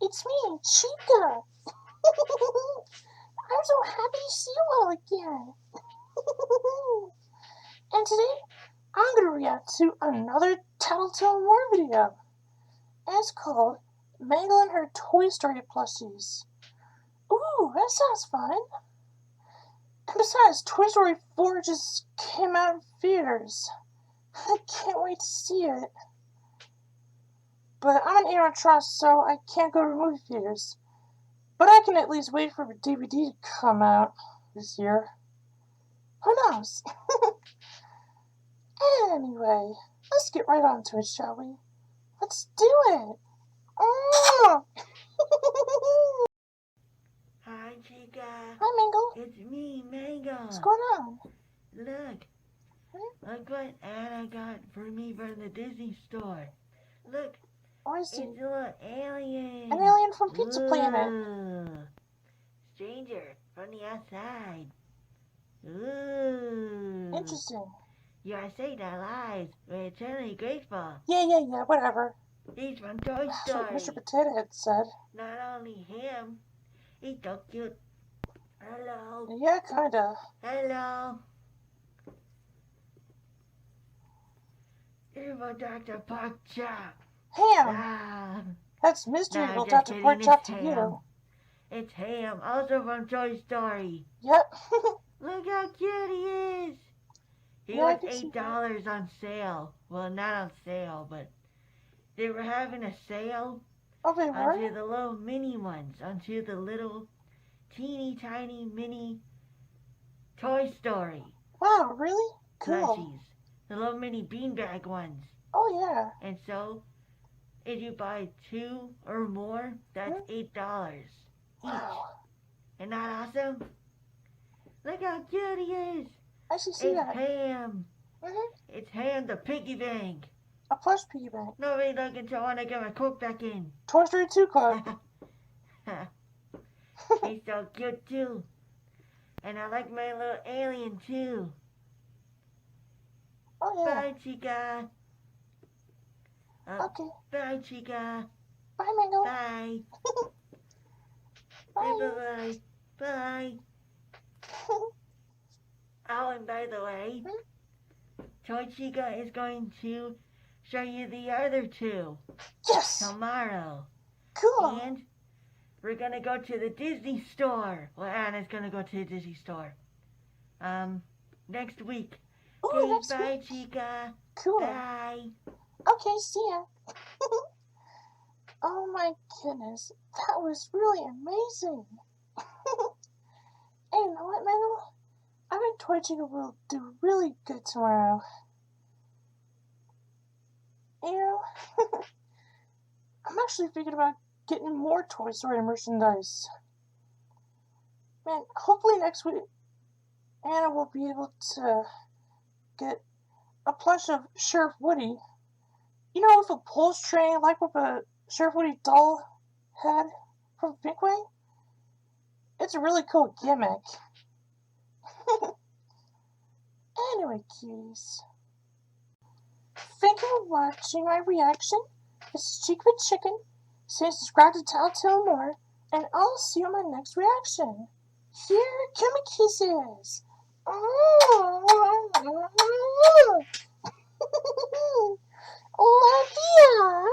It's me, Chica. I'm so happy to see you all again. And today, I'm going to react to another Tattletale More video. And it's called Mangle and Her Toy Story Plushies. Ooh, that sounds fun. And besides, Toy Story 4 just came out in theaters. I can't wait to see it. But I'm an animatronic, so I can't go to movie theaters. But I can at least wait for the DVD to come out this year. Who knows? Anyway, let's get right on to it, shall we? Let's do it! Hi, Chica. Hi, Mangle. It's me, Mangle. What's going on? Look. Look what Anna got for me from the Disney store. Look. Oh, I see. It's a little alien. An alien from Pizza Ooh. Planet. Stranger from the outside. Ooh. Interesting. You are saying that lies. We're eternally grateful. Yeah, whatever. He's from Toy That's Story. what Mr. Potato Head said. Not only him, he's so cute. Hello. Yeah, kinda. Hello. Evil Dr. Pork Chop. Ham! That's Mr. Evil Dr. Pork Chop to you. It's Ham, also from Toy Story. Yep. Look how cute he is. He was $8 on sale. Well, not on sale, but they were having a sale onto the little mini ones, onto the little teeny tiny mini Toy Story. Wow, really? Cool. Plushies. The little mini beanbag ones. Oh, yeah. And so, if you buy 2 or more, that's $8 each. Wow. Isn't that awesome? Look how cute he is. I should see that. It's Ham. It's Ham the piggy bank. A plush piggy bank. Nobody looking to want to get my Coke back in. Toy Story 2 Club. He's so cute too. And I like my little alien too. Oh, yeah. Bye, Chica. Okay. Bye, Chica. Bye, Mangle. Bye. Bye. Bye. Bye. Oh, and by the way, Toy Chica is going to show you the other 2. Yes. Tomorrow. Cool. And we're going to go to the Disney store. Well, Anna's going to go to the Disney store. Next week. Ooh, okay, next bye, week. Chica. Cool. Bye. Okay, see ya. Oh my goodness, that was really amazing. Hey, you know what, Mangle? I think Toy Chica will do really good tomorrow. You know, I'm actually thinking about getting more Toy Story merchandise. Man, hopefully next week Anna will be able to get a plush of Sheriff Woody. You know, with a pulse train, like with a Sheriff Woody doll head from Pinkway. It's a really cool gimmick. Anyway, cuties. Thank you for watching my reaction. This is Chica the Chicken. Say subscribe to Tattletale More, and I'll see you in my next reaction. Here come my kisses. Love ya.